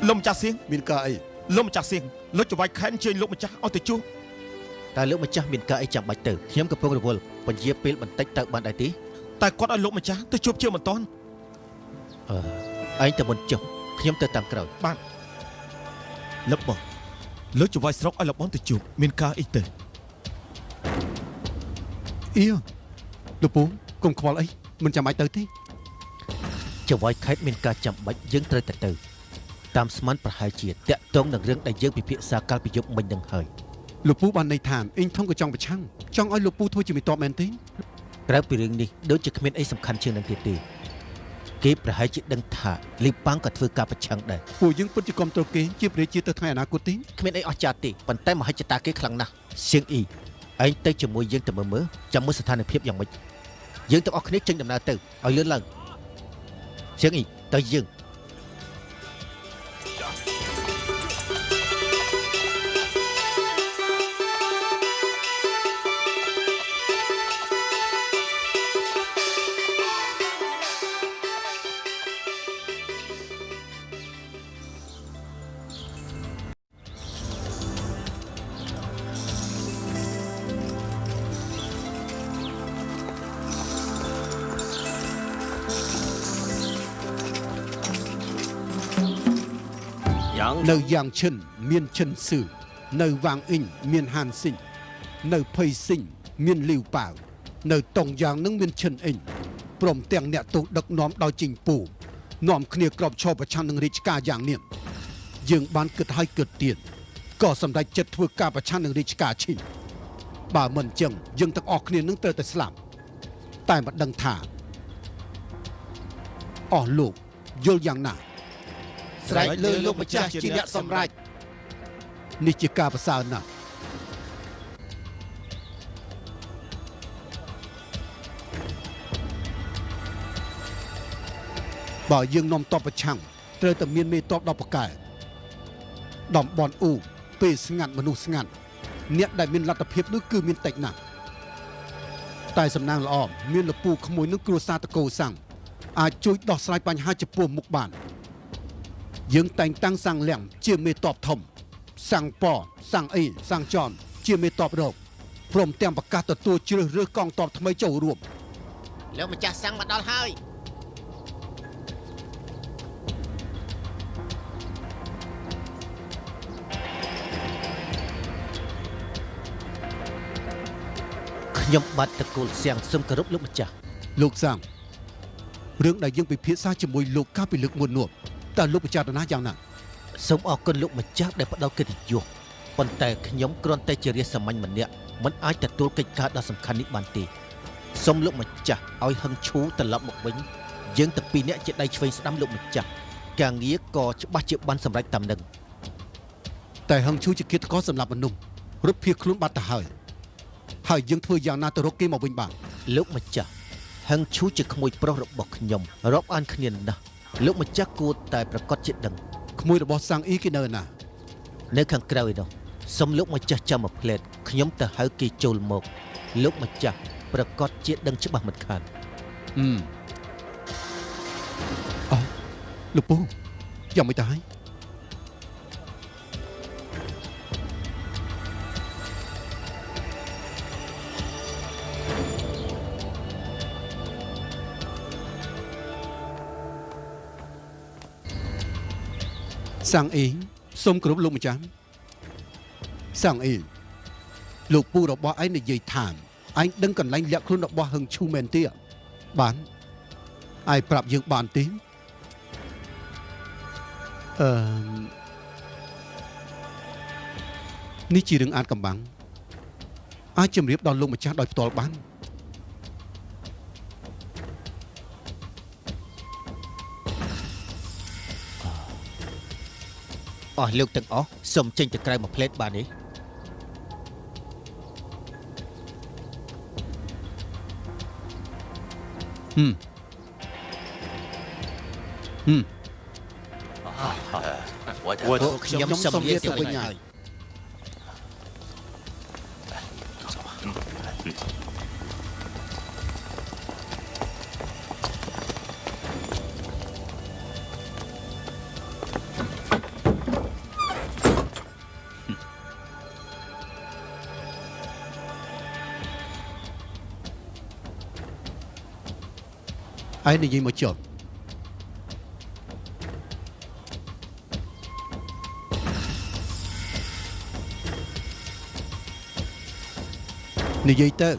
លោកម្ចាស់សៀងមានការអីលោកម្ចាស់សៀងលោកចង្វាយខែនជើញលោកម្ចាស់ឲ្យទៅជួបតើលោកម្ចាស់មានការអីចាំបាច់ទៅខ្ញុំកំពុងរវល់ពន្យាពេលបន្តិចទៅបានដែរទេតែគាត់ឲ្យលោកម្ចាស់ទៅជួបជាមិនតាន់ឯងទៅមុនចុះខ្ញុំទៅតាមក្រោយបាទលឹបបងលោកចង្វាយស្រុកឲ្យលបងទៅជួបមានការអីទៅអ៊ីលោកពូកុំខ្វល់អីមិនចាំបាច់ទៅទេចង្វាយខេតមានការចាំបាច់យើងត្រូវតែទៅតាមស្មានប្រហែលជាតាក់ទងនឹងរឿងដែលយើងពិភាក្សាកាលពីយប់មិញនឹងហើយលោកពូបានន័យថាអ៊ីងធំក៏ចង់ប្រឆាំងចង់ឲ្យលោកពូធ្វើជាមេតបមែនទេក្រៅពីរឿងនេះដូចជាគ្មានអីសំខាន់ជាងនឹងទៀតទេគេប្រហែលជាដឹងថាលីប៉ាំងក៏ធ្វើការប្រឆាំងដែរពួកយើងពិតជាគ្រប់គ្រងគេជាប្រជាទៅថ្ងៃអនាគតទេគ្មានអីអស្ចារ្យទេប៉ុន្តែមហិច្ឆតាគេខ្លាំងណាស់សៀងអ៊ីឯងទៅជាមួយយើងទៅមើលចាំមើលស្ថានភាពយ៉ាងម៉េចយើងទាំងអស់គ្នាចេញដំណើរទៅឲ្យលឿនឡើងសៀងអ៊ីទៅយើងនៅយ៉ាងឈិនមានឈិនសឺនៅវាងអ៊ីងមានហានស៊ីងនៅភ័យស៊ីងមានលីវប៉ាវនៅតុងយ៉ាងនឹងមានឈិនអ៊ីងព្រមទាំងអ្នកទោសដឹកនាំដោយជីងពូនាំគ្នាក្របឈរប្រឆាំងនឹងរាជការយ៉ាងនេះយើងបានគិតឲ្យគិតទៀតក៏សម្រេចចិត្តធ្វើការប្រឆាំងនឹងរាជការឈីនបើមិនចឹងយើងទាំងអស់គ្នានឹងត្រូវតែស្លាប់តែមិនដឹងថាអស់លោកយល់យ៉ាងណាស្រែកលើលោកម្ចាស់ជាអ្នកសម្រេចនេះជាការប្រសើរណាស់បើយើងនាំតបប្រឆាំងត្រូវតែមានមេតបដល់ប្រកែតំបន់អ៊ូពេលស្ងាត់មនុស្សស្ងាត់អ្នកដែលមានលទ្ធភាពនោះគឺមានតិចណាស់តែសំណាងល្អមានលពូក្មួយនឹងគ្រួសារតកោសាំងអាចជួយដោះស្រាយបញ្ហាចំពោះមុខបានយើងតែងតាំងសាំងលៀងជាមេតបធំសាំងប៉សាំងអ៊ីសាំងចនជាមេតបរោគព្រមទាំងប្រកាសទទួលជ្រើសរើសកងទ័ពថ្មីចូលរួមលោកម្ចាស់សាំងមកដល់ហើយខ្ញុំបាត់តកូលសៀងសូមគោរពលោកម្ចាស់លោកសាំងរឿងដែលយើងពិភាក្សាជាមួយលោកកាលពីលើកមុននោះតើលោកពិចារណាយ៉ាងណាសូមអរគុណលោកម្ចាស់ដែលផ្ដល់កិត្តិយសប៉ុន្តែខ្ញុំគ្រាន់តែជារាជសាមញ្ញម្នាក់មិនអាចទទួលកិច្ចការដ៏សំខាន់នេះបានទេសូមលោកម្ចាស់ឲ្យហឹងឈូត្រឡប់មកវិញយើងទាំងពីរនាក់ជាដៃឆ្វេងស្ដាំលោកម្ចាស់ការងារក៏ច្បាស់ជាបានសម្រេចតាមនឹងតែហឹងឈូជាគិតកោសម្រាប់មនុស្សរត់ភៀសខ្លួនបាត់ទៅហើយយើងធ្វើយ៉ាងណាទៅរកគេមកវិញបានលោកម្ចាស់ហឹងឈូជាក្មួយប្រុសរបស់ខ្ញុំរាប់អានគ្នាណាស់លោកម្ចាស់គួរតែប្រកាសជាដឹងក្មួយរបស់សាំងអ៊ីគេនៅណានៅខាងក្រៅឯនោះសូមលោកម្ចាស់ចាំមកផ្លែតខ្ញុំទៅហៅគេចូលមកលោកម្ចាស់ប្រកាសជាដឹងច្បាស់មិនខានអូលោកពូយ៉ាងមិនទៅហើយសាំងអ៊ីសូមគោរពលោកម្ចាស់សាំងអ៊ីលោកពូរបស់ឯងនិយាយថាឯងដឹងកន្លែងលាក់ខ្លួនរបស់ហឹងឈូមែនទេបានឯងប្រាប់យើងបានទេនេះជារឿងអាចកំបាំងអាចជម្រាបដល់លោកម្ចាស់ដោយផ្ទាល់បានអស់លោកទាំងអស់សូមចេញទៅក្រៅមួយផ្លេតបានទេខ្ញុំសូមលាទៅវិញហើយ ឯនិយាយមកចុះនិយាយទៅ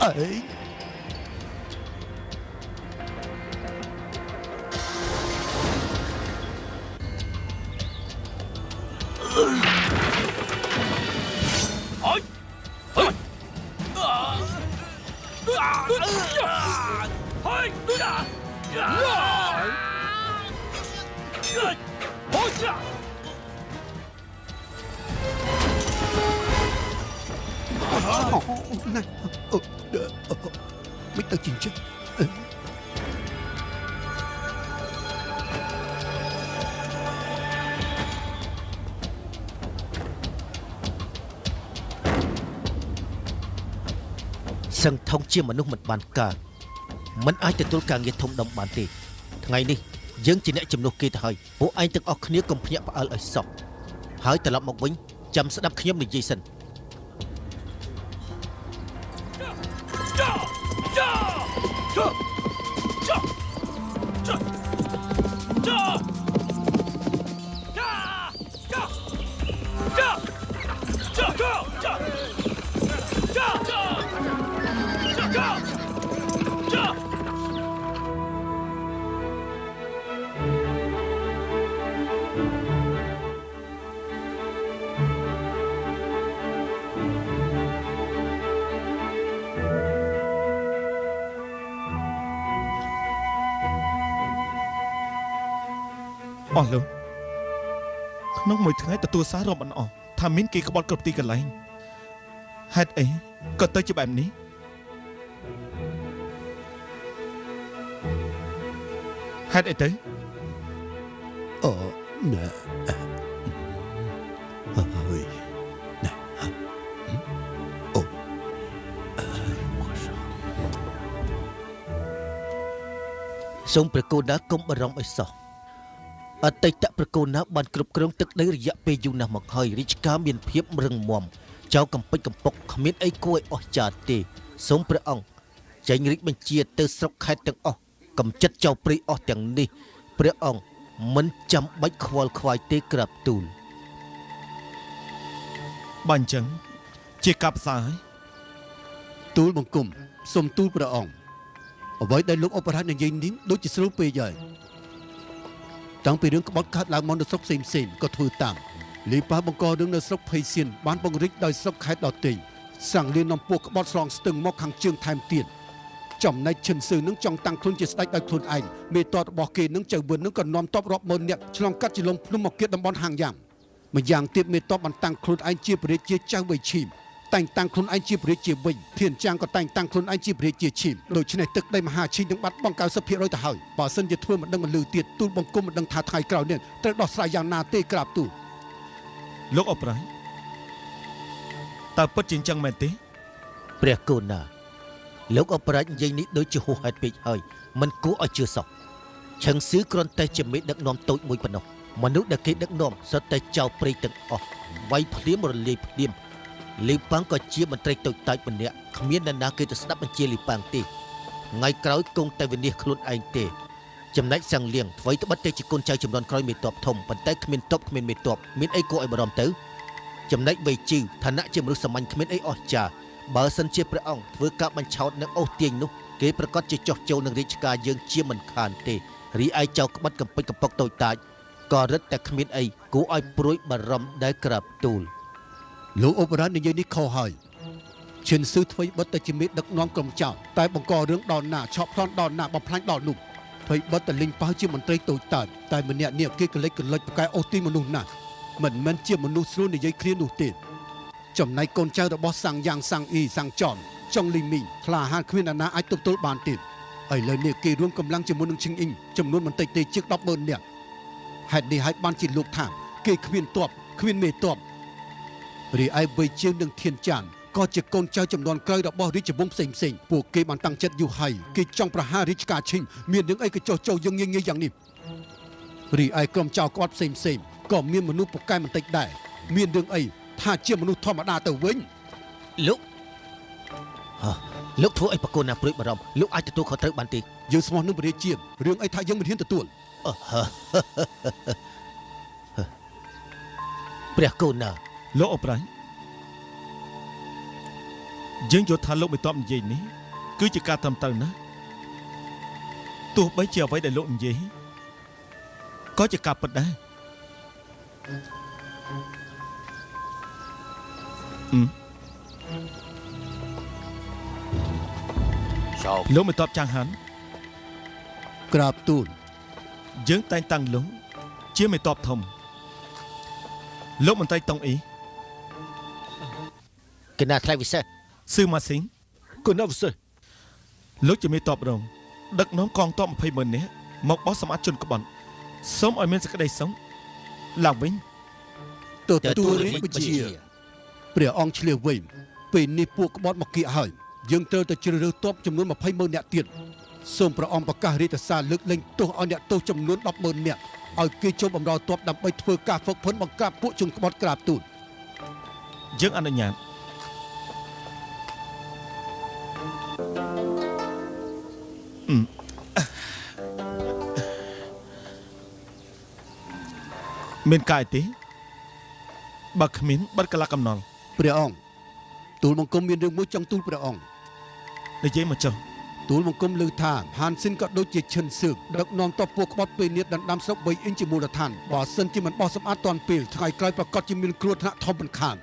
អីណាមិនទៅជិញ្ចឹងសឹងថងជាមនុស្សមិនបានកើតមិនអាចទទួលការងារធំដុំបានទេថ្ងៃនេះយើងជាអ្នកជំនួសគេទៅហើយពួកឯងទាំងអស់គ្នាកុំភ្ញាក់ផ្អើលឲ្យសោះហើយត្រឡប់មកវិញចាំស្ដាប់ខ្ញុំនិយាយសិនអស់លោកក្នុងមួយថ្ងៃទទួលសាររាប់អត់អស់ថាមានគេក្បត់គ្រប់ទីកន្លែងហេតុអីក៏ទៅជាបែបនេះហេតុអីទៅអូណែអើយណែអូសូមព្រះគោណាកុំបារម្ភអីសោះអតីតប្រគល់ណាបានគ្រប់គ្រងទឹកដីរយៈពេលយូរណាស់មកហើយរាជការមានភាពរឹងមាំចៅកំពេចកំពុកគ្មានអីគួរឲ្យអស្ចារ្យទេសូមព្រះអង្គចេញរាជបញ្ជាទៅស្រុកខេត្តទាំងអស់កំចាត់ចៅព្រៃអស់ទាំងនេះព្រះអង្គមិនចាំបាច់ខ្វល់ខ្វាយទេក្រាបទូលបើអញ្ចឹងជាការផ្សាយទូលបង្គំសូមទូលព្រះអង្គអ្វីដែលលោកអបរាជនិយាយនេះដូចជាស្រួលពេកហើយតាំងពីរឿងក្បត់ខាត់ឡើងមកនៅស្រុកផ្សេងក៏ធ្វើតាមលីប៉ាបង្ករឿងនៅស្រុកភ័យសៀនបានបង្រិចដោយស្រុកខេត្តដទៃសាំងលៀននាំពួកក្បត់ឆ្លងស្ទឹងមកខាងជើងថែមទៀតចំណែកឈិនស៊ឺនឹងចង់តាំងខ្លួនជាស្ដេចដោយខ្លួនឯងមេតតរបស់គេនឹងចៅវឿននឹងក៏នាំទ័ពរាប់ម៉ឺននាក់ឆ្លងកាត់ជាលំភ្នំមកគៀតតំបន់ហាងយ៉ាងម្យ៉ាងទៀតមេតបបានតាំងខ្លួនឯងជាព្រះរាជាចៅវៃឈីមតែងតាំងខ្លួនឯងជាព្រះរាជាវិញធានចាំងក៏តែងតាំងខ្លួនឯងជាព្រះរាជាឈីមដូច្នេះទឹកដីមហាឈីមនឹងបាត់បង់ 90% ទៅហើយបើសិនជាធ្វើមិនដឹងមិនលឺទៀតទូលបង្គំមិនដឹងថាថ្ងៃក្រោយនេះត្រូវដោះស្រាយយ៉ាងណាទេក្រាបទូលលោកអបរាជតើពិតជាអញ្ចឹងមែនទេព្រះគោណាលោកអបរាជនិយាយនេះដូចជាហួសហេតុពេកហើយមិនគួរឲ្យជឿសោះឈឹងស៊ឺគ្រាន់តែជាមេដឹកនាំតូចមួយប៉ុណ្ណោះមនុស្សដែលគេដឹកនាំសុទ្ធតែចៅព្រៃទាំងអស់វាយភ្លាមរលាយភ្លាមលីប៉ាំងក៏ជាមន្ត្រីតូចតាចម្នាក់គ្មាននរណាគេទៅស្ដាប់បញ្ជាលីប៉ាំងទេថ្ងៃក្រោយគង់តែវិនិច្ឆ័យខ្លួនឯងទេចំណែកសាំងលៀងអ្វីត្បិតតែជាកូនចៅចំនួនក្រោយមេតបធំប៉ុន្តែគ្មានតបគ្មានមេតបមានអីគួរឲ្យបារម្ភទៅចំណែកវៃជីវឋានៈជាមនុស្សសាមញ្ញគ្មានអីអស្ចារ្យបើសិនជាព្រះអង្គធ្វើការបញ្ឆោតនឹងអូសទាញនោះគេប្រកាសជាចោះចូលនឹងរាជការយើងជាមិនខានទេរីឯចៅក្បត់កំពេចកំពុកតូចតាចក៏រឹតតែគ្មានអីគួរឲ្យព្រួយបារម្ភដែលក្រាបទូលលោកអបរាជនិយាយនេះខុសហើយឈិនស៊ឺធ្វើបិទតែជាមេដឹកនាំក្រុមចៅតែបង្ករឿងដល់ណាឆក់ប្លន់ដល់ណាបំផ្លាញដល់នោះធ្វើបិទតែលេងប៉ះជាមន្ត្រីតូចតាចតែម្នាក់នេះគេកលិចកលិចប្រកែអូសទីមនុស្សណាស់មិនមែនជាមនុស្សស្រួលនិយាយគ្នានោះទេចំណែកកូនចៅរបស់សាំងយ៉ាងសាំងអ៊ីសាំងចនចុងលីមីងក្លាហានគ្មានអ្នកណាអាចទប់ទល់បានទៀតឥឡូវនេះគេរួមកម្លាំងជាមួយនឹងឈិងអ៊ីងចំនួនបន្តិចទេជាង 10,000 នាក់ហេតុនេះហើយបានជាលោកថាគេគ្មានទ័ពគ្មានមេទ័ពរីឯវៃជើងនឹងធានចានក៏ជាកូនចៅចំនួនក្រោយរបស់រាជវង្សផ្សេងពួកគេបានតាំងចិត្តយូរហើយគេចង់ប្រហាររាជការឈិងមានរឿងអីក៏ចោះចូលយើងងាយៗយ៉ាងនេះរីឯក្រុមចៅគាត់ផ្សេងក៏មានមនុស្សពូកែបន្តិចដែរមានរឿងអី ថាជាមនុស្សធម្មតាទៅវិញ លោកលោកធ្វើអីបកូនណាព្រួយបារម្ភលោកអាចទទួលខុសត្រូវបានទេ យើងស្មោះនឹងព្រះរាជារឿងអីថាយើងមិនហ៊ានទទួល ព្រះកូនណា លោកអបរៃយើងយល់ថាលោកមិនតបនិយាយនេះគឺជាការត្រឹមត្រូវណាទោះបីជាអ្វីដែលលោកនិយាយក៏ជាការពិតដែរលោកមិនតបចាំងហាន់ ក្រាបទូល យើងតែងតាំងលោកជាមេតបធំលោកមន្ត្រីតុងអ៊ី គណៈថ្លៃវិសេស ស៊ឺម៉ាស៊ីង គណៈវិសេស លោកជាមេតបរងដឹកនាំកងទ័ព20,000នាក់មកបោះសម្អាតជនក្បត់សូមឲ្យមានសេចក្តីសុខឡើងវិញ ទទួលរាជបញ្ជាព្រះអង្គឆ្លៀសវិញពេលនេះពួកក្បត់មកគៀកហើយយើងត្រូវតែជ្រើសរើសទ័ពចំនួន20,000នាក់ទៀតសូមព្រះអង្គប្រកាសរាជសារលើកលែងទោសឲ្យអ្នកទោសចំនួន10,000នាក់ឲ្យគេចូលបម្រើទ័ពដើម្បីធ្វើការហ្វឹកហ្វឺនបង្ក្រាបពួកជនក្បត់ក្រាបទូល យើងអនុញ្ញាតមានកាយទេបើគ្មានបាត់កលៈកំណល់ ព្រះអង្គទូលបង្គំមានរឿងមួយចង់ទូលព្រះអង្គ និយាយមកចុះ ទូលបង្គំលើថាហានស៊ីនក៏ដូចជាឈិនសឿកដឹកនាំតបពួកក្បត់ពេលនេះដណ្ដើមស្រុក3អ៊ីនជាមូលដ្ឋានបើសិនជាមិនបោះសម្អាតតាន់ពេលថ្ងៃក្រោយប្រកាសជាមានគ្រោះថ្នាក់ធំបន្ខាន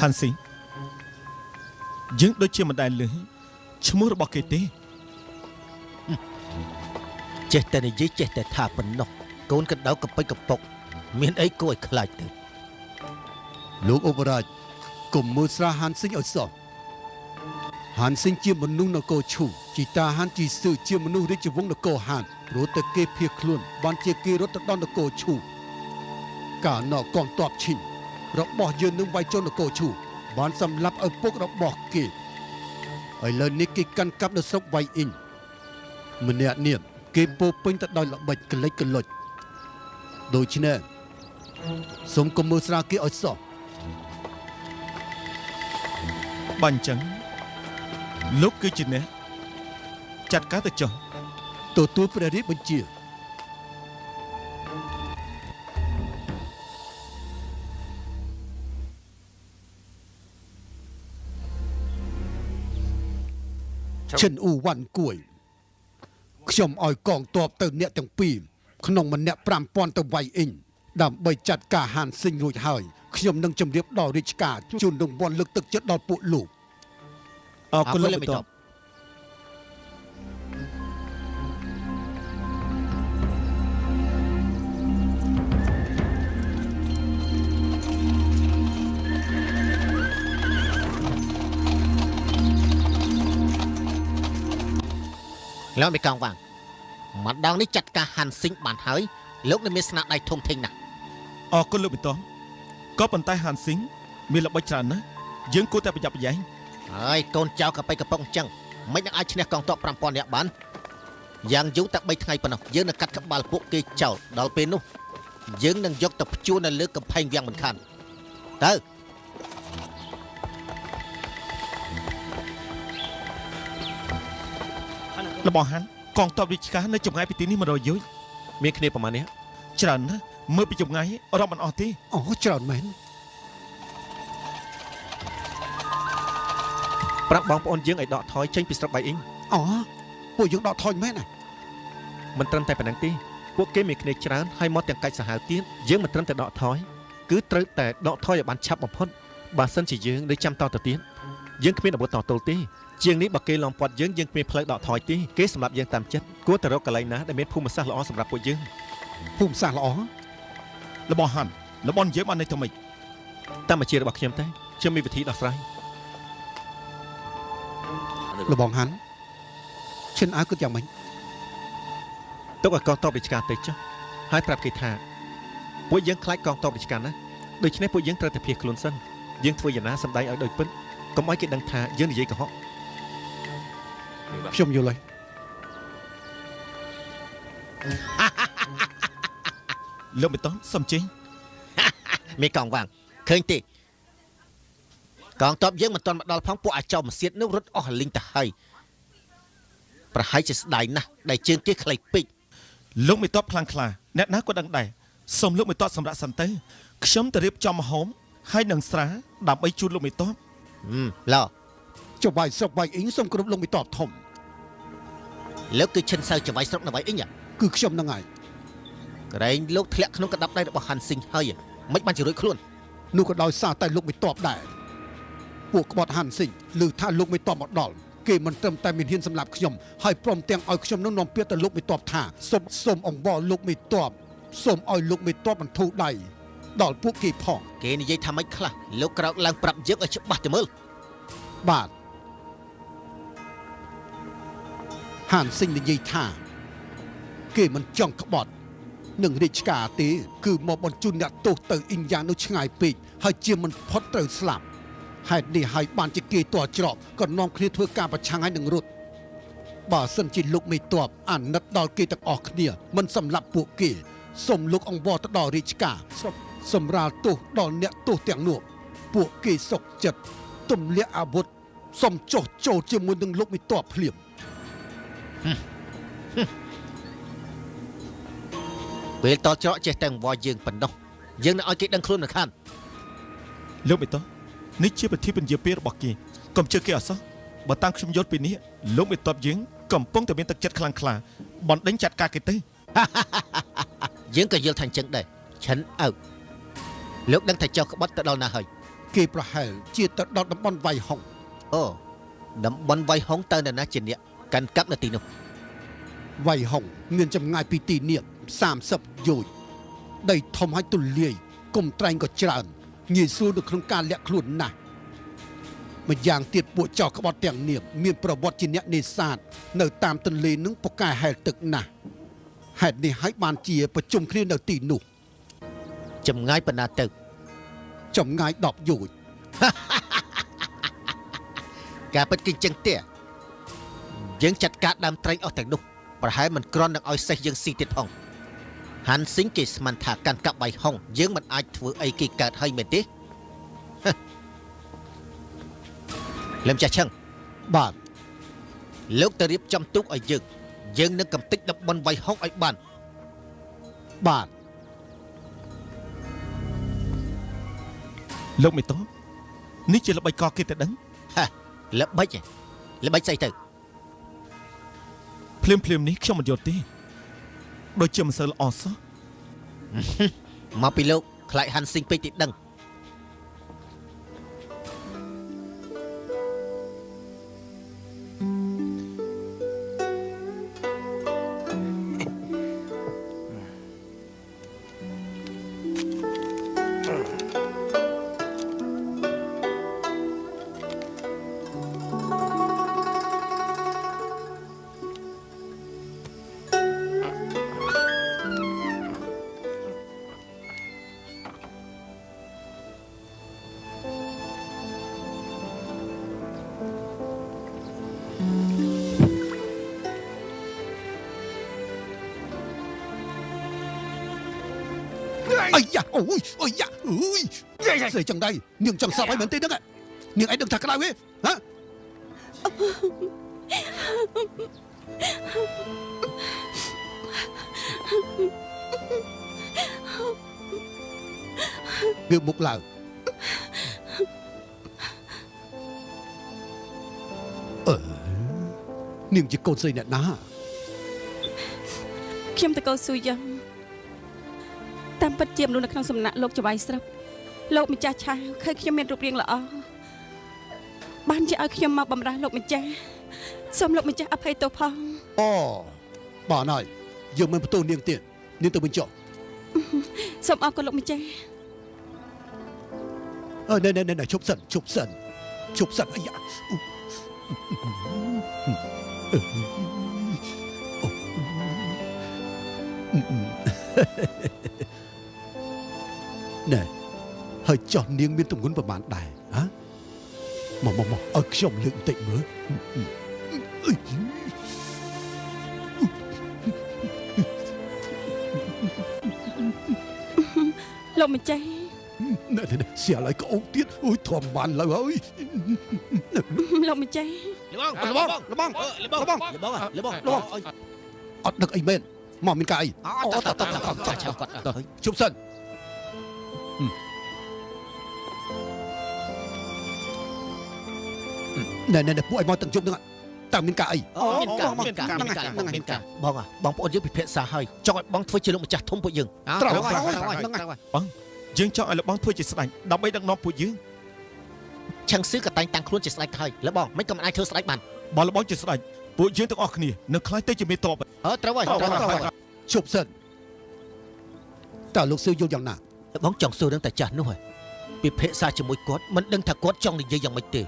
ហាន់ស៊ីយើងដូចជាមិនដែលលើឈ្មោះរបស់គេទេ ចេះតែនិយាយចេះតែថាប៉ុណ្ណោះកូនកណ្ដៅកប៉ិចកប៉ុកមានអីគួរឲ្យខ្លាចទៅ លោកឧបរាជកុំមើលស្រាហានស៊ីងឲ្យសោះហានស៊ីងជាមនុស្សនគរឈូជីតាហានជីស៊ឺជាមនុស្សរាជវង្សនគរហានព្រោះតែគេភៀសខ្លួនបានជាគេរត់ទៅដល់នគរឈូការណកងទ័ពឈិញរបស់យើងនឹងវាយចូលនគរឈូបានសម្លាប់ឪពុករបស់គេឥឡូវនេះគេកាន់កាប់នៅស្រុកវៃអ៊ីនម្នាក់នេះគេពោពេញទៅដោយល្បិចកលិចកលុចដូច្នេះសូមកុំមើលស្រាគេឲ្យសោះ បើអញ្ចឹងលោកគឺជាអ្នកចាត់ការទៅចុះ ទទួលព្រះរាជបញ្ជាឈិនអ៊ូវ៉ាន់គួយខ្ញុំឲ្យកងទ័ពទៅអ្នកទាំងពីរក្នុងម្នាក់ 5,000 ទៅវៃអ៊ីងដើម្បីចាត់ការហានស៊ីងរួចហើយខ្ញុំនឹងជម្រាបដល់រាជការជូនរង្វាន់លើកទឹកចិត្តដល់ពួកលោក អរគុណលោកមេតប លោកមេកងវាងម្ដងនេះចាត់ការហាន់ស៊ីងបានហើយលោកនឹងមានស្នាដៃធំធេងណាស់ អរគុណលោកមេតបក៏ប៉ុន្តែហាន់ស៊ីងមានល្បិចច្រើនណាស់យើងគួរតែប្រយ័ត្នប្រយែង ហើយកូនចៅកប៉ិចកប៉ុកអញ្ចឹងមិននឹងអាចឈ្នះកងទ័ព 5,000 នាក់បានយ៉ាងយូរតែ3ថ្ងៃប៉ុណ្ណោះយើងនឹងកាត់ក្បាលពួកគេចោលដល់ពេលនោះយើងនឹងយកទៅព្យួរនៅលើកំផែងវាំងមិនខានទៅ របស់ហាន់កងទ័ពរាជការនៅចម្ងាយពីទីនេះ100យោជន៍មានគ្នាប្រមាណនេះច្រើនណាស់មើលពីចម្ងាយរាប់មិនអស់ទេ អូច្រើនមែន ប្រាប់បងប្អូនយើងឲ្យដកថយចេញពីស្រុកបៃអ៊ីង អូពួកយើងដកថយមែនណា មិនត្រឹមតែប៉ុណ្ណឹងទេពួកគេមានគ្នាច្រើនហើយមកទាំងកាច់សាហាវទៀតយើងមិនត្រឹមតែដកថយគឺត្រូវតែដកថយឲ្យបានឆាប់បំផុតបើសិនជាយើងនៅចាំតទៅទៀតយើងគ្មានអាវុធតទល់ទេជាងនេះបើគេឡំពាត់យើងគ្មានផ្លូវដកថយទេគេសម្រាប់យើងតាមចិត្តគួរតែរកកន្លែងណាដែលមានភូមិសាស្ត្រល្អសម្រាប់ពួកយើង ភូមិសាស្ត្រល្អ របស់ហាន់របស់យើងបាននៅថ្មី តាមអាជីរបស់ខ្ញុំទេខ្ញុំមានវិធីដោះស្រាយ លបងហាន់ឈិនអើគិតយ៉ាងម៉េច ទុកឲ្យកងទ័ពរាជការទៅចុះហើយប្រាប់គេថាពួកយើងខ្លាចកងទ័ពរាជការណាដូច្នេះពួកយើងត្រូវតែភៀសខ្លួនសិនយើងធ្វើយ៉ាងណាសម្ដែងឲ្យដូចពិតកុំឲ្យគេដឹងថាយើងនិយាយកុហក ខ្ញុំយល់ហើយ លោកមេតបសំជិញ មានកងវាងឃើញទេកងទ័ពយើងមិនទាន់មកដល់ផងពួកអាចោមកសៀតនោះរត់អស់លីងទៅហើយប្រហែលជាស្ដាយណាស់ដែលជើងគេខ្លីពេក លោកមេតបខ្លាំងខ្លាអ្នកណាក៏ដឹងដែរសូមលោកមេតបសម្រាប់សិនទៅខ្ញុំទៅរៀបចំម្ហូបហើយនឹងស្រាដើម្បីជូនលោកមេតប ឡោ ចវាយស្រុកវាយអ៊ីងសូមគ្រប់លោកមេតបធំ លោកគឺឈិនសៅចវាយស្រុកនៅវាយអ៊ីង គឺខ្ញុំនឹងហើយ ក្រែងលោកធ្លាក់ក្នុងកណ្ដាប់ដៃរបស់ហាន់ស៊ីងហើយមិនបានជារួចខ្លួន នោះក៏ដោយសារតែលោកមេតបដែរពួកក្បត់ហាន់ស៊ីងឮថាលោកមេតបមកដល់គេមិនត្រឹមតែមានហ៊ានសម្លាប់ខ្ញុំហើយព្រមទាំងឲ្យខ្ញុំនឹងនាំពាក្យទៅលោកមេតបថាសូមអង្វរលោកមេតបសូមឲ្យលោកមេតបបន្ធូរដៃដល់ពួកគេផង គេនិយាយថាម៉េចខ្លះលោកក្រោកឡើងប្រាប់យើងឲ្យច្បាស់ទៅមើល បាទហាន់ស៊ីងនិយាយថាគេមិនចង់ក្បត់នឹងរាជការទេគឺមកបញ្ជូនអ្នកទោសទៅអ៊ីងយ៉ាងនោះឆ្ងាយពេកហើយជាមិនផុតត្រូវស្លាប់ហេតុនេះហើយបានជាគេទាល់ច្រកក៏នាំគ្នាធ្វើការប្រឆាំងឲ្យនឹងរត់បើសិនជាលោកមេតបអាណិតដល់គេទាំងអស់គ្នាមិនសម្លាប់ពួកគេសូមលោកអង្វរទៅដល់រាជការសម្រាលទោសដល់អ្នកទោសទាំងនោះពួកគេសុខចិត្តទម្លាក់អាវុធសូមចុះចូលជាមួយនឹងលោកមេតបភ្លាម ពេលតច្រកចេះតែអង្វរយើងប៉ុណ្ណោះយើងនឹងឲ្យគេដឹងខ្លួននៅខាន លោកមេតបនេះជាពិធីបញ្ជាពេលរបស់គេកុំជឿគេអសោះបើតាំងខ្ញុំយល់ពីនេះលោកមេតបយើងកំពុងតែមានទឹកចិត្តខ្លាំងក្លាបណ្ដេញចាត់ការគេទៅ យើងក៏យល់ថាអញ្ចឹងដែរឈិនអើលោកដឹងថាចៅក្បត់ទៅដល់ណាហើយ គេប្រហែលជាទៅដល់តំបន់វៃហុង អូតំបន់វៃហុងទៅនៅណាជាអ្នកកាន់កាប់នៅទីនោះ វៃហុងមានចម្ងាយពីទីនេះ30យោជន៍ដីធំហើយទូលាយគុំត្រែងក៏ច្រើនងាយស្រួលនៅក្នុងការលាក់ខ្លួនណាស់ម្យ៉ាងទៀតពួកចៅក្បត់ទាំងនេះមានប្រវត្តិជាអ្នកនេសាទនៅតាមទន្លេនឹងពូកែហែលទឹកណាស់ហេតុនេះហើយបានជាប្រជុំគ្នានៅទីនោះ ចម្ងាយប៉ុណ្ណាទៅ ចម្ងាយ10យោជន៍ ការពិតគឺអញ្ចឹងទេយើងចាត់ការដើមត្រីអស់ទាំងនោះប្រហែលមិនគ្រាន់នឹងឲ្យសេះយើងស៊ីទៀតផងហាន់ស៊ីងគេស្មានថាកាន់កាប់បៃហុងយើងមិនអាចធ្វើអីគេកើតហើយមែនទេ លឹមចាស់ឆឹង បាទ លោកទៅរៀបចំទូកឲ្យយើងនឹងកំទេចតំបន់វៃហុងឲ្យបាន បាទ លោកមេតបនេះជាល្បិចកគេតែដឹង ហាល្បិចស្អីទៅ ភ្លាមនេះខ្ញុំមិនយល់ទេដូចជាមិនសូវល្អសោះ មកពីលោកខ្លាចហាន់ស៊ីងពេកទីដឹង អាយ៉ាអូយអាយ៉ាអូយស្អីចឹងដែរនាងចង់ស្លាប់ហើយមែនទេហ្នឹងនាងឯងដឹងថាក្តៅទេហ៎ វាមុខឡើងនាងជាកូនស្រីអ្នកណា ខ្ញុំតកោស៊ូយ៉ាងតាមពិតជាមនុស្សនៅក្នុងសំណាក់លោកចវាយស្រាប់លោកម្ចាស់ឆាវឃើញខ្ញុំមានរូបរាងល្អបានជាឲ្យខ្ញុំមកបម្រើលោកម្ចាស់សូមលោកម្ចាស់អភ័យទោសផង អូបានហើយយើងមិនបន្ទោសនាងទៀតនាងទៅវិញចុះ សូមអរគុណលោកម្ចាស់ ណែជប់សិនអាយ៉ាណែហើយចោះនាងមានទម្ងន់ប្រមាណដែរហ៎មកឲ្យខ្ញុំលើកបន្តិចមើល លោកម្ចាស់ ណែសៀលឲ្យក្អោកទៀតអូយធំបានឡើយហើយ លោកម្ចាស់ លបង លបង អត់ដឹកអីមែនមកមានការអី ចាំគាត់ ជប់សិនណែពួកឲ្យមកទាំងជប់ហ្នឹងតើមានការអី មានការបងប្អូនយើងពិភាក្សាហើយចង់ឲ្យបងធ្វើជាលោកម្ចាស់ធំពួកយើង យើងចង់ឲ្យលោកបងធ្វើជាស្ដេចដើម្បីដឹកនាំពួកយើង ឆឹងស៊ឺក៏តែងតាំងខ្លួនជាស្ដេចហើយលបងមិនក៏មិនអាចធ្វើស្ដេចបាន បើលោកបងជាស្ដេចពួកយើងទាំងអស់គ្នានឹងខ្លាចទៅជាមេតប ត្រូវហើយ ជប់សិនតើលោកស៊ឺយល់យ៉ាងណា បងចង់សួរនឹងតែចាស់នោះហើយពិភាក្សាជាមួយគាត់មិនដឹងថាគាត់ចង់និយាយយ៉ាងម៉េចទេ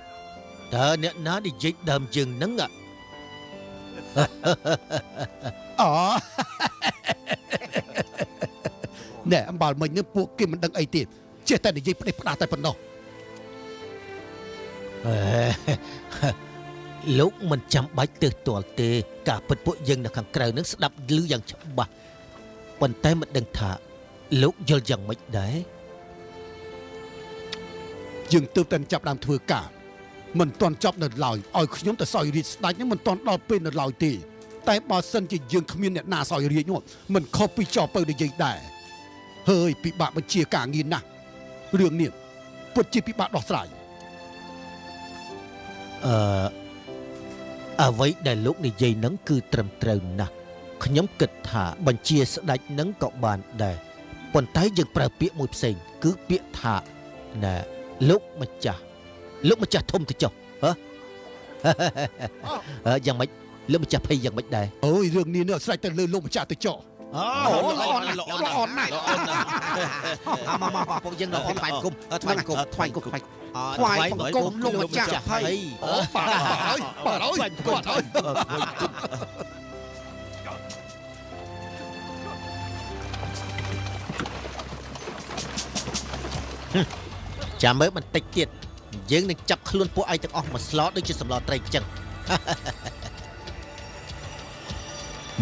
តើអ្នកណានិយាយដើមយើងនឹង អូណែអំបាលមិញនេះពួកគេមិនដឹងអីទៀតចេះតែនិយាយផ្ដេសផ្ដាសតែប៉ុណ្ណោះ លោកមិនចាំបាច់ទើសទាល់ទេការពិតពួកយើងនៅខាងក្រៅនឹងស្ដាប់ឮយ៉ាងច្បាស់ប៉ុន្តែមិនដឹងថាលោកយល់យ៉ាងម៉េចដែរ យើងទើបតែចាប់ដើមធ្វើការមិនទាន់ចប់នៅឡើយឲ្យខ្ញុំទៅសោយរាជស្ដេចនេះមិនទាន់ដល់ពេលនៅឡើយទេតែបើសិនជាយើងគ្មានអ្នកណាសោយរាជនោះមិនខុសពីចោលពៅនិយាយដែរហើយពិបាកបញ្ជាការងារណាស់រឿងនេះពិតជាពិបាកដោះស្រាយ អ្វីដែលលោកនិយាយនឹងគឺត្រឹមត្រូវណាស់ខ្ញុំគិតថាបញ្ជាស្ដេចនឹងក៏បានដែរប៉ុន្តែយើងប្រើពាក្យមួយផ្សេងគឺពាក្យថាណែលោកម្ចាស់ធំទៅចុះយ៉ាងម៉េចលោកម្ចាស់ភ័យយ៉ាងម៉េចដែរ អូយរឿងនេះស្រេចទៅលើលោកម្ចាស់ទៅចោល ល្អណាស់មកពួកយើងលោកថ្វាយគុំថ្វាយគុំលោកម្ចាស់ភ័យ បាទហើយគាត់ហើយ ចាំមើលបន្តិចទៀតយើងនឹងចាប់ខ្លួនពួកឯងទាំងអស់មកស្លដូចជាសម្លត្រីអញ្ចឹង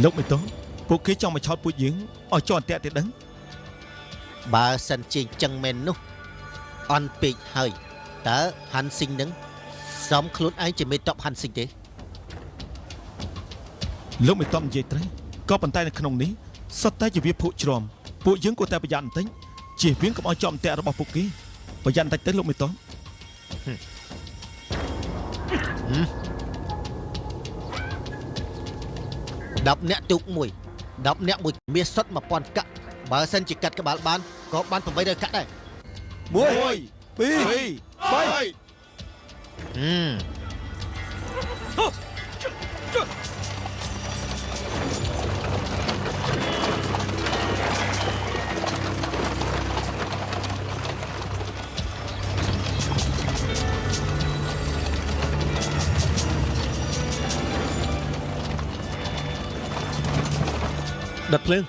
លោកមិនតោះពួកគេចង់មកឆោតពួកយើងឲ្យជាប់អន្ទាក់ទៀតដឹង បើសិនជាអញ្ចឹងមែននោះអន់ពេកហើយតើហាន់ស៊ីងនឹងសមខ្លួនឯងជាមេតបហាន់ស៊ីងទេ លោកមិនតបនិយាយត្រូវក៏ប៉ុន្តែនៅក្នុងនេះសុទ្ធតែជាវាភក់ជ្រាំពួកយើងគួរតែប្រយ័ត្នបន្តិចជៀសវាងកុំឲ្យជាប់អន្ទាក់របស់ពួកគេប្រយ័ត្នបន្តិចទៅលោកមិនតប 10 នាក់ទូកមួយ 10 នាក់មួយមាសសុទ្ធ 1000 កាក់បើសិនជាកាត់ក្បាលបានក៏បាន800កាក់ដែរ ដុតភ្លើង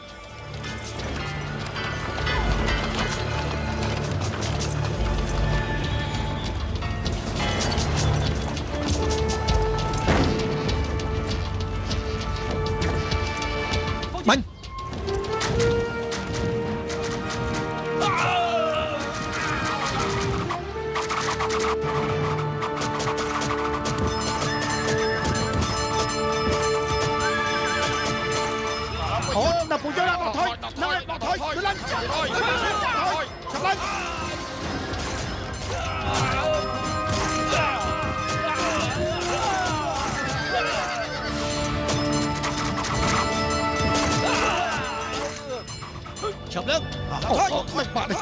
បាញ់ ដល់ពួកយើងដល់ថយឡើងចាំឡើង chọc lưng thôi bạn này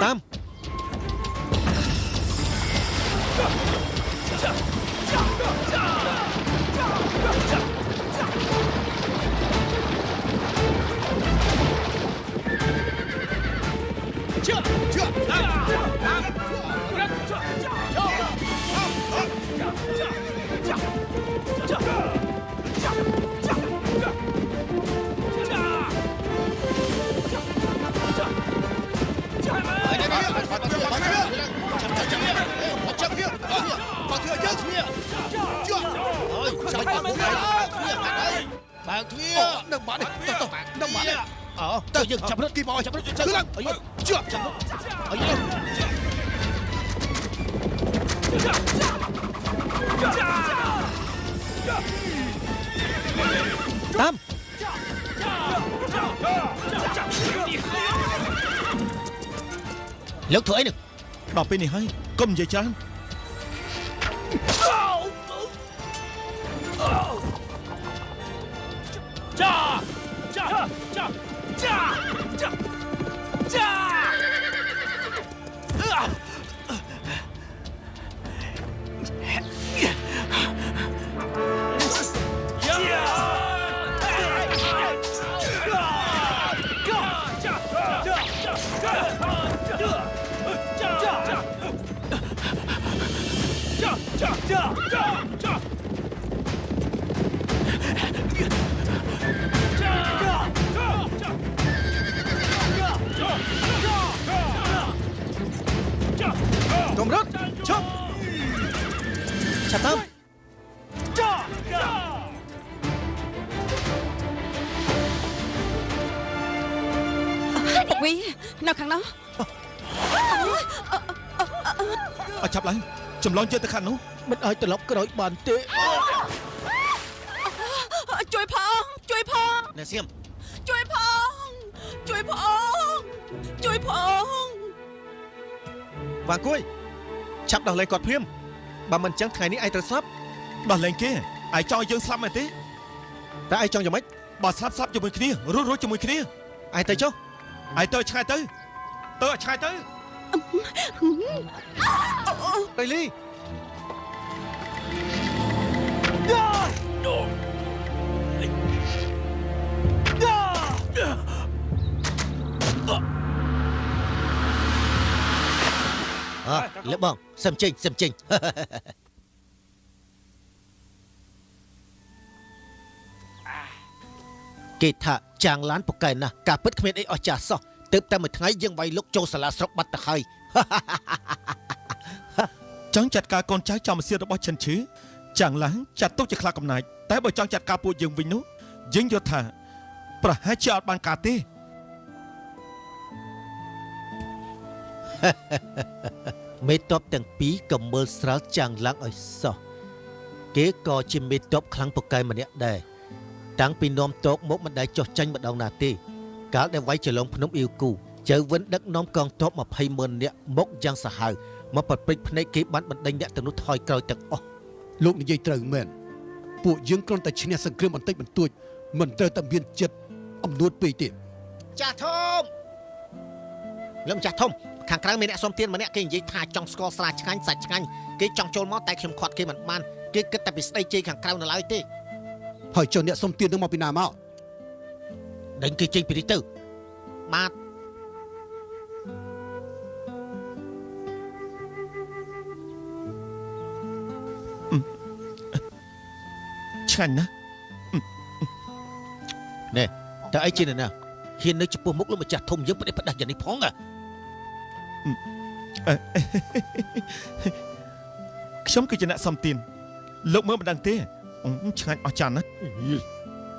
Tam ចាំបាច់បើកទ្វារនឹងបាត់នេះទៅនឹងបាត់នេះ អូទៅយើងចាប់រត់ គីមកចាប់រត់ទៅឡើងជឿចាប់រត់អីតាមលោកធ្វើអីនឹង ដល់ពេលនេះហើយកុំនិយាយច្រើន កុំរត់ឈប់ឆាប់តាម បុកវីនៅខាងនោះ អត់ចាប់ឡើងចម្លងជើងទៅខាងនោះ មិនអាចត្រឡប់ក្រោយបានទេ ជួយផងជួយផង អ្នកសៀម ជួយផងជួយផងជួយផង វ៉ាងគួយឆាប់ដោះលែងគាត់ភ្លាមបើមិនអញ្ចឹងថ្ងៃនេះឯងត្រូវស្លាប់ ដោះលែងគេឯងចង់ឲ្យយើងស្លាប់មែនទេ តែឯងចង់យ៉ាងម៉េច បើស្លាប់ជាមួយគ្នារស់ជាមួយគ្នា ឯងទៅចុះ ឯងទៅឆ្ងាយទៅឲ្យឆ្ងាយទៅ រៃលី លើបងសឹមចេញគេថាចាងឡានពូកែណាស់ការពិតគ្មានអីអស្ចារ្យសោះទើបតែមួយថ្ងៃយើងវាយលុកចូលសាលាស្រុកបាត់ទៅហើយ ចង់ចាត់ការកូនចៅចំសៀតរបស់ឈិនឈឺចាំងឡើងចាត់ទុកជាខ្លាកំណាចតែបើចង់ចាត់ការពួកយើងវិញនោះយើងយល់ថាប្រហែលជាអត់បានការទេ មេតបទាំងពីរក៏មើលស្រាលចាងឡើងឲ្យសោះគេក៏ជាមេតបខ្លាំងពូកែម្នាក់ដែរតាំងពីនាំតោកមកមិនដែលចុះចាញ់ម្ដងណាទេកាលដែលវាយចលងភ្នំអ៊ីវគូចៅវិនដឹកនាំកងទ័ព 20,000 នាក់មកយ៉ាងសាហាវមកប្រព្រឹត្តភ្នែកគេបានបណ្ដេញអ្នកទាំងនោះថយក្រោយទាំងអស់ លោកនិយាយត្រូវមែនពួកយើងគ្រាន់តែឈ្នះសង្គ្រាមបន្តិចបន្តួចមិនត្រូវតែមានចិត្តអំនួតពេកទេ ចាស់ធំលំចាស់ធំខាងក្រៅមានអ្នកសុំទានម្នាក់គេនិយាយថាចង់ស្គាល់ស្រាឆ្ងាញ់សាច់ឆ្ងាញ់គេចង់ចូលមកតែខ្ញុំខាត់គេមិនបានគេគិតតែពីស្ដីជ័យខាងក្រៅនៅឡើយទេ ហើយចុះអ្នកសុំទាននឹងមកពីណាមក ដេញគេចេញពីនេះទៅបាទ ឆ្ងាញ់ណាស់ តើអីជាអ្នកណាហ៊ាននៅចំពោះមុខលោកម្ចាស់ធំយើងប្រទេសផ្ដាស់យ៉ាងនេះផងខ្ញុំគឺជាអ្នកសំទានលោកមើលមិនដឹងទេឆ្ងាញ់អស្ចារ្យណាស់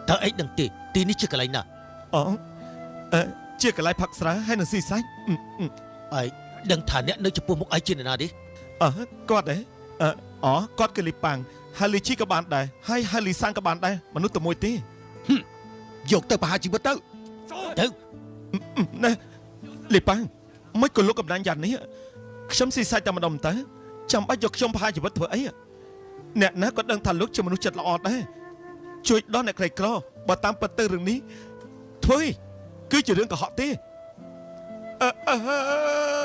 តើអីដឹងទេទីនេះជាកន្លែងណា អូជាកន្លែងផឹកស្រាហើយនឹងស៊ីសាច់ ឯងដឹងថាអ្នកនៅចំពោះមុខឯងជាអ្នកណាទេ គាត់ទេគាត់គឺលីប៉ាំងហើយលីឈីក៏បានដែរហើយលីសាំងក៏បានដែរមនុស្សតែមួយទេ យកទៅប្រហារជីវិតទៅ ណែលីប៉ាំងមិនក៏លោកកំដាញ់យ៉ាងនេះខ្ញុំស៊ីសាច់តែម្ដុំទៅចាំបាច់យកខ្ញុំប្រហារជីវិតធ្វើអីអ្នកណាក៏ដឹងថាលោកជាមនុស្សចិត្តល្អដែរជួយដល់អ្នកក្រីក្របើតាមពិតទៅរឿងនេះធ្វើគឺជារឿងកុហកទេអើ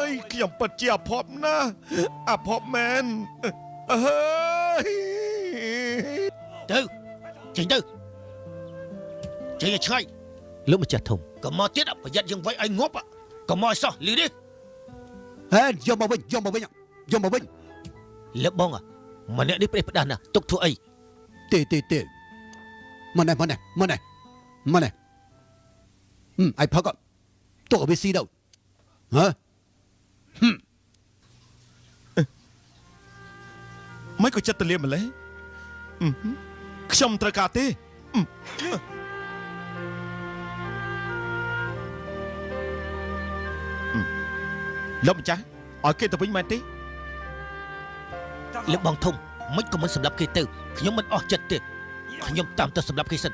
យខ្ញុំពិតជាអភ័ព្វណាស់អភ័ព្វមែនអើយ ទៅចេញទៅចេញឲ្យឆ្ងាយលោកម្ចាស់ធំក៏មកទៀតប្រយ័ត្នយើងវាយឲ្យងាប់ក៏មកឲ្យសោះលីនេះ ហេយកមកវិញលើបងម្នាក់នេះប្រេះផ្ដាស់ណាស់ទុកធ្វើអី ទេមកណែឯផឹកទុកឲ្យវាស៊ីទៅហ៎ មិនក៏ចិត្តទលាម្លេះ ខ្ញុំត្រូវការទេលោកម្ចាស់ឲ្យគេទៅវិញមែនទេ លោកបងធំមិនក៏មិនសម្រាប់គេទៅខ្ញុំមិនអស់ចិត្តទេខ្ញុំតាមទៅសម្រាប់គេសិន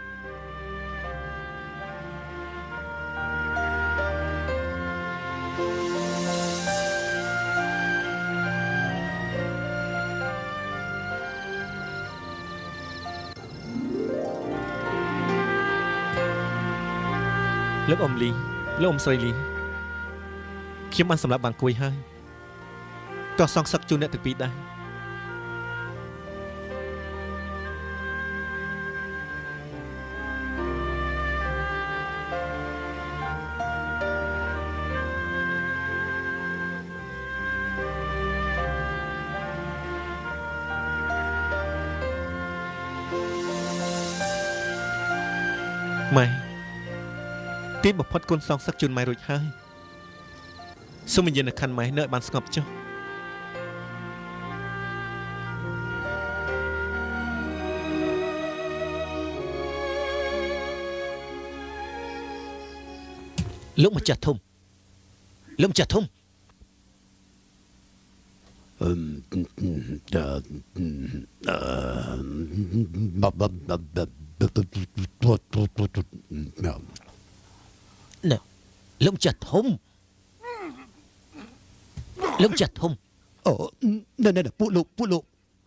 លោកអ៊ំលីលោកអ៊ំស្រីលីខ្ញុំបានសម្រាប់បានគួយហើយក៏សងសឹកជូនអ្នកទាំងពីរដែរម៉ែទីបំផុតគុណសងសឹកជូនម៉ែរួចហើយសូមវិញ្ញាណក្ខន្ធម៉ែនៅឲ្យបានស្ងប់ចុះលោកម្ចាស់ធំលោកម្ចាស់ធំ ណែលោកម្ចាស់ធំលោកម្ចាស់ធំ អូណែពួកលោក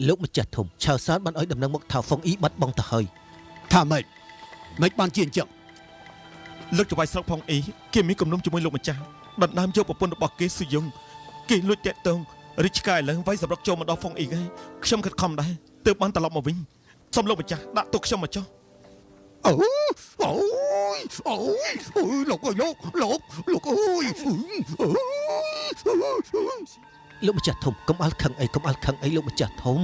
លោកម្ចាស់ធំឆៅសានបានឲ្យដំណឹងមកថាហ្វុងអ៊ីបាត់បង់ទៅហើយ ថាម៉េចបានជាអញ្ចឹង លោកចៅវាយស្រុកផងអីគេមានគំនុំជាមួយលោកម្ចាស់ដណ្ដើមយកប្រពន្ធរបស់គេសុយងគេលួចតាក់ទងរិចឆ្កែឡើងវាយសម្រាប់ចូលមកដល់ហ្វុងអ៊ីហើយខ្ញុំខិតខំដែរទើបបានត្រឡប់មកវិញសូមលោកម្ចាស់ដាក់ទុកខ្ញុំមកចុះ អូលោកអើយលោកអើយ លោកម្ចាស់ធំកុំអល់ខឹងអីលោកម្ចាស់ធំ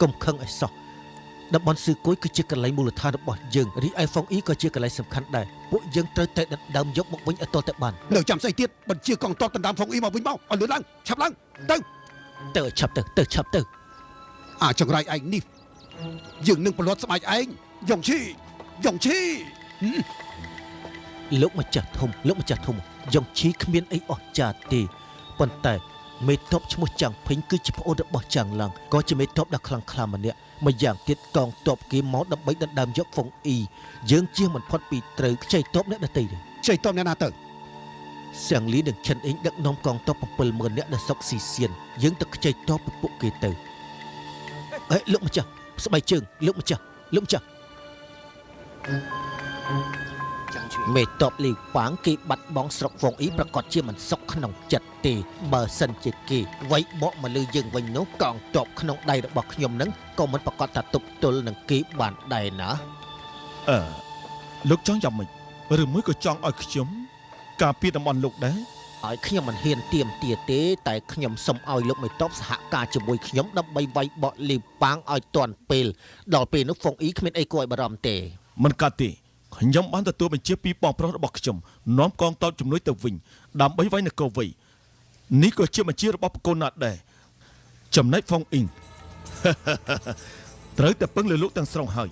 កុំខឹងអីសោះតំបន់ស៊ឺគួយគឺជាកន្លែងមូលដ្ឋានរបស់យើងរីឯហ្វុងអ៊ីក៏ជាកន្លែងសំខាន់ដែរពួកយើងត្រូវតែដណ្ដើមយកមកវិញឲ្យទាល់តែបាន នៅចាំស្អីទៀតបញ្ជាកងទ័ពដណ្ដើមហ្វុងអ៊ីមកវិញមកឲ្យលឿនឡើងឆាប់ឡើងទៅ ទៅឆាប់ទៅ អាចង្រៃឯងនេះយើងនឹងប្រឡត់ស្បែកឯងយ៉ងឈី លោកម្ចាស់ធំយ៉ងឈីគ្មានអីអស្ចារ្យទេប៉ុន្តែមេតបឈ្មោះចាំងភេងគឺជាប្អូនរបស់ចាំងឡាំងក៏ជាមេតបដ៏ខ្លាំងក្លាម្នាក់ម្យ៉ាងទៀតកងទ័ពគេមកដើម្បីដណ្ដើមយកហ្វុងអ៊ីយើងជៀសមិនផុតពីត្រូវខ្ចីទ័ពអ្នកដទៃទេ ចៃតមអ្នកណាទៅ សៀងលីនិងឈិនអ៊ីងដឹកនាំកងទ័ព 70000 នាក់នៅស្រុកស៊ីសៀនយើងទៅខ្ចីទ័ពពីពួកគេទៅអេលោកម្ចាស់ស្បែកជើងលោកម្ចាស់មេតបលីវប៉ាងគេបាត់បង់ស្រុកហ្វុងអ៊ីប្រកាសជាមិនសុខក្នុងចិត្តទេបើសិនជាគេវាយបកមកលើយើងវិញនោះកងទ័ពក្នុងដៃរបស់ខ្ញុំនឹងក៏មិនប្រកាសថាទប់ទល់នឹងគេបានដែរណា លោកចង់យ៉ាងម៉េចឬមួយក៏ចង់ឲ្យខ្ញុំការពារតំបន់លោកដែរ ឲ្យខ្ញុំមិនហ៊ានទៀមទាទេតែខ្ញុំសុំឲ្យលោកមេតបសហការជាមួយខ្ញុំដើម្បីវាយបកលីវប៉ាងឲ្យទាន់ពេលដល់ពេលនោះហ្វុងអ៊ីគ្មានអីគួរឲ្យបារម្ភទេ មិនកាត់ទេខ្ញុំបានទទួលបញ្ជាពីបងប្រុសរបស់ខ្ញុំនាំកងទ័ពជំនួយទៅវិញដើម្បីវាយនគរវៃនេះក៏ជាបញ្ជារបស់បកូនណាត់ដែរចំណែកហ្វុងអ៊ីង ត្រូវតែពឹងលើលោកទាំងស្រុងហើយ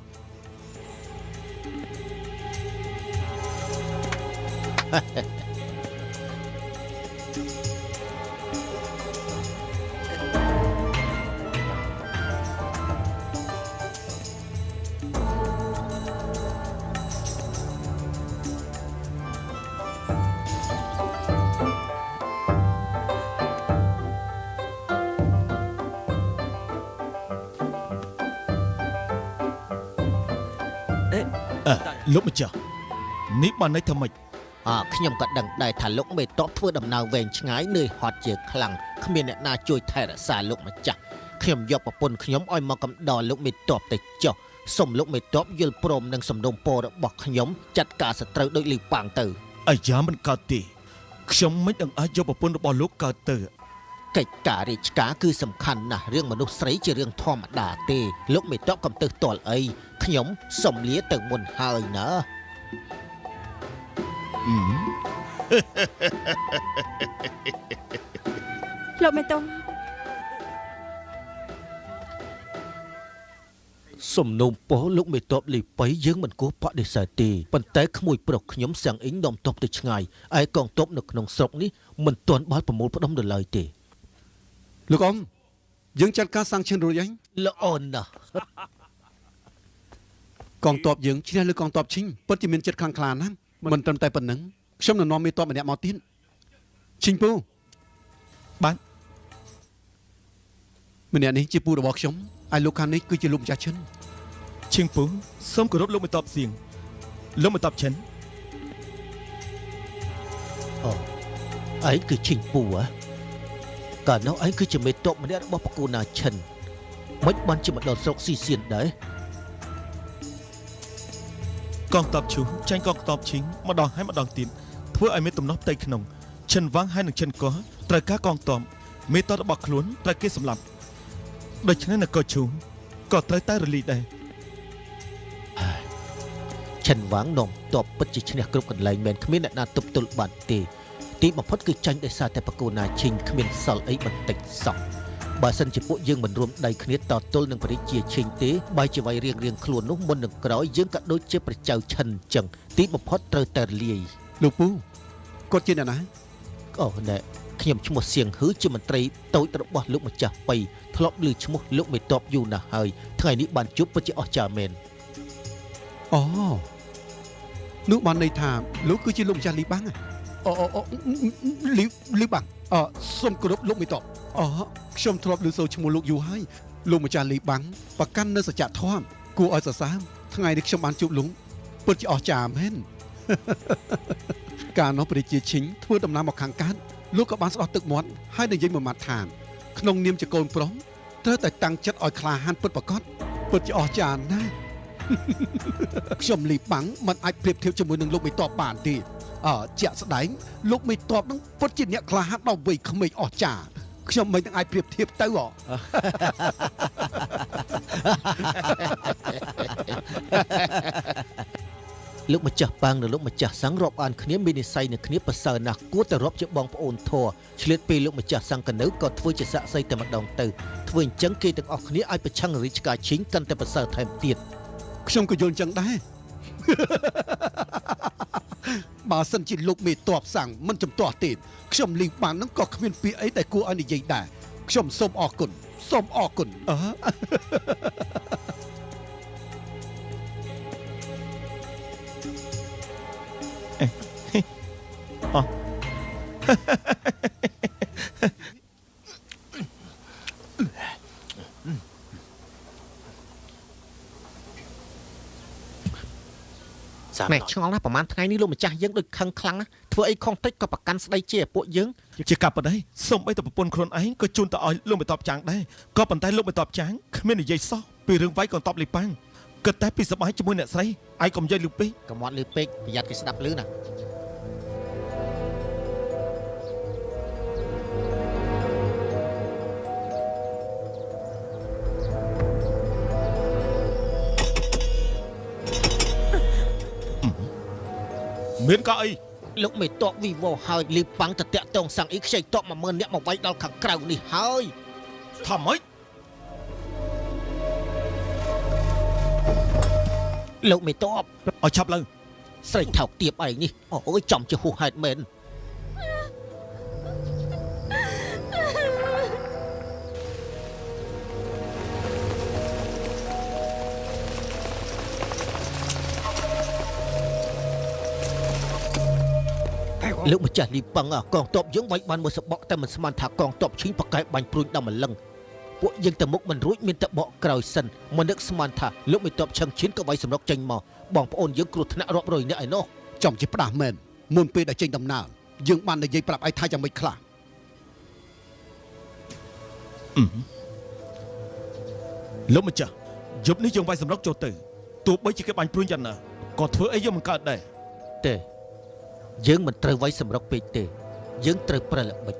លោកម្ចាស់នេះបានន័យថាម៉េច ខ្ញុំក៏ដឹងដែរថាលោកមេតបធ្វើដំណើរវែងឆ្ងាយនឿយហត់ជាខ្លាំងគ្មានអ្នកណាជួយថែរក្សាលោកម្ចាស់ខ្ញុំយកប្រពន្ធខ្ញុំឲ្យមកកំដរលោកមេតបទៅចុះសូមលោកមេតបយល់ព្រមនឹងសំណុំពររបស់ខ្ញុំចាត់ការសត្រូវដោយលីវប៉ាងទៅ អាយ៉ាមិនកើតទេខ្ញុំមិនដឹងអាចយកប្រពន្ធរបស់លោកកើតទៅ កិច្ចការរាជការគឺសំខាន់ណាស់រឿងមនុស្សស្រីជារឿងធម្មតាទេលោកមេតបកំទើសទាល់អីខ្ញុំសូមលាទៅមុនហើយណា លោកមេតប ស សំណូមពរលោកមេតបលីប៉ៃយើងមិនគួរបដិសេធទេប៉ុន្តែក្មួយប្រុសខ្ញុំសៀងអ៊ីងនាំទ័ពទៅឆ្ងាយឯកងទ័ពនៅក្នុងស្រុកនេះមិនទាន់បានប្រមូលផ្ដុំនៅឡើយទេ លោកអ៊ំយើងចាត់ការសាំងឈិនរួចហើយ ល្អណាស់ កងទ័ពយើងឈ្នះលើកងទ័ពឈិងពិតជាមានចិត្តខ្លាំងក្លាណាស់មិនត្រឹមតែប៉ុណ្្នឹងខ្ញុំនឹងនាំមេទ័ពម្នាក់មកទៀតឈិងពូ បាទ ម្នាក់នេះជាពូរបស់ខ្ញុំហើយលោកខាងនេះគឺជាលោកម្ចាស់ឈិន ឈៀងពូសូមគោរពលោកមេតបសៀងលោកមេតបឈិន ឯងគឺឈិងពូហ៎កាលនោះឯងគឺជាមេតបម្នាក់របស់បកូណាឈិនមិនបានជាមកដល់ស្រុកស៊ីសៀនដែរ កងទ័ពឈូចាញ់កងទ័ពឈីងម្ដងហើយម្ដងទៀតធ្វើឲ្យមានទំនាស់ផ្ទៃក្នុងឈិនវាងហើយនឹងឈិនកោះត្រូវការកងទ័ពមេតបរបស់ខ្លួនត្រូវគេសម្លាប់ដូច្នេះនគរឈូក៏ត្រូវតែរលីដែរ ឈិនវាងនាំទ័ពពិតជាឈ្នះគ្រប់កន្លែងមែនគ្មានអ្នកណាទប់ទល់បានទេទីបំផុតគឺចាញ់ដោយសារតែបកូណាឈិងគ្មានសល់អីបន្តិចសោះបើសិនជាពួកយើងមិនរួមដៃគ្នាតទល់នឹងព្រះរាជាឈិងទេបើជាវាយរៀងខ្លួននោះមុននឹងក្រោយយើងក៏ដូចជាព្រះចៅឈិនអញ្ចឹងទីបំផុតត្រូវតែរលាយ លោកពូគាត់ជាអ្នកណា អូណែខ្ញុំឈ្មោះសៀងហឺជាមន្ត្រីតូចរបស់លោកម្ចាស់ប៉ៃធ្លាប់ឮឈ្មោះលោកមេតបយូរណាស់ហើយថ្ងៃនេះបានជួបពិតជាអស្ចារ្យមែន អូនោះបានន័យថាលោកគឺជាលោកម្ចាស់លីបាំងអូលីបាំងសូមគោរពលោកមេតបខ្ញុំធ្លាប់ឮសូរឈ្មោះលោកយូរហើយលោកម្ចាស់លីបាំងប្រកាន់នៅសច្ចធម៌គួរឲ្យសរសើរថ្ងៃនេះខ្ញុំបានជួបលោកពិតជាអស្ចារ្យមែន កាលនោះព្រះជាឈិងធ្វើដំណើរមកខាងកើតលោកក៏បានស្ដោះទឹកមាត់ហើយនិយាយមួយម៉ាត់ថាក្នុងនាមជាកូនប្រុសត្រូវតែតាំងចិត្តឲ្យក្លាហានពិតប្រាកដពិតជាអស្ចារ្យណាស់ ខ្ញុំលីបាំងមិនអាចប្រៀបធៀបជាមួយនឹងលោកមេតបបានទេជាក់ស្ដែងលោកមេតបនឹងពិតជាអ្នកក្លាហានដល់វ័យក្មេងអស្ចារ្យខ្ញុំមិនអាចប្រៀបធៀបទៅ លោកម្ចាស់ប៉ាងនិងលោកម្ចាស់សាំងរាប់អានគ្នាមាននិស្ស័យនឹងគ្នាប្រសើរណាស់គួរតែរាប់ជាបងប្អូនធរឆ្លៀតពេលលោកម្ចាស់សាំងកនៅក៏ធ្វើជាស័ក្តិសិទ្ធិតែម្ដងទៅធ្វើអញ្ចឹងគេទាំងអស់គ្នាអាចប្រឆាំងរាជការឈិងកាន់តែប្រសើរថែមទៀត ខ្ញុំក៏យល់អញ្ចឹងដែរ បើសិនជាលោកមេតបសាំងមិនចំទាស់ទេខ្ញុំលីបាំងនឹងក៏គ្មានពាក្យអីដែលគួរឲ្យនិយាយដែរខ្ញុំសូមអរគុណសូមអរគុណ ណែឆ្ងល់ណាស់ប្រហែលថ្ងៃនេះលោកម្ចាស់យើងដូចខឹងខ្លាំងណាស់ធ្វើអីខុសតិចក៏ប្រកាន់ស្ដីជាពួកយើង ជាកាប់ប៉ុណ្ណេះសូម្បីតែប្រពន្ធខ្លួនឯងក៏ជូនទៅឲ្យលោកមេតបចាងដែរក៏ប៉ុន្តែលោកមេតបចាងគ្មាននិយាយសោះពីរឿងវាយកងទ័ពលីប៉ាំងគិតតែពីសប្បាយជាមួយអ្នកស្រីឯងកុំនិយាយលឺពេក កុំមាត់លឺពេកប្រយ័ត្នគេស្ដាប់លឺណា មានក៏អី លោកមេតបវីវហើយលីប៉ាំងតតាក់តងសាំងអ៊ីខ្ចីតប 10000 នាក់មកវាយដល់ខាងក្រៅនេះហើយ ថាម៉េច លោកមេតប ឲ្យឆាប់ឡើង ស្រីថោកទាបឯងនេះអូយចំជាហួសហេតុមែន លោកម្ចាស់លីប៉ាំងកងទ័ពយើងវាយបានមួយសបកតែមិនស្មានថាកងទ័ពឈីងប្រកែកបាញ់ព្រួយដល់ម្លឹងពួកយើងទៅមុខមិនរួចមានតែបកក្រោយសិនមិននឹកស្មានថាលោកមេតបឆឹងឈៀនក៏វាយសម្រុកចេញមកបងប្អូនយើងគ្រោះថ្នាក់រាប់រយនាក់ឯណោះ ចំជាផ្ដាស់មែនមុនពេលដែលចេញដំណើរយើងបាននិយាយប្រាប់ឯថាយ៉ាងម៉េចខ្លះ លោកម្ចាស់យប់នេះយើងវាយសម្រុកចូលទៅទោះបីជាគេបាញ់ព្រួយយ៉ាងណាក៏ធ្វើអីយើងមិនកើតដែរ ទេយើងមិនត្រូវវាយសម្រុកពេកទេយើងត្រូវប្រើល្បិច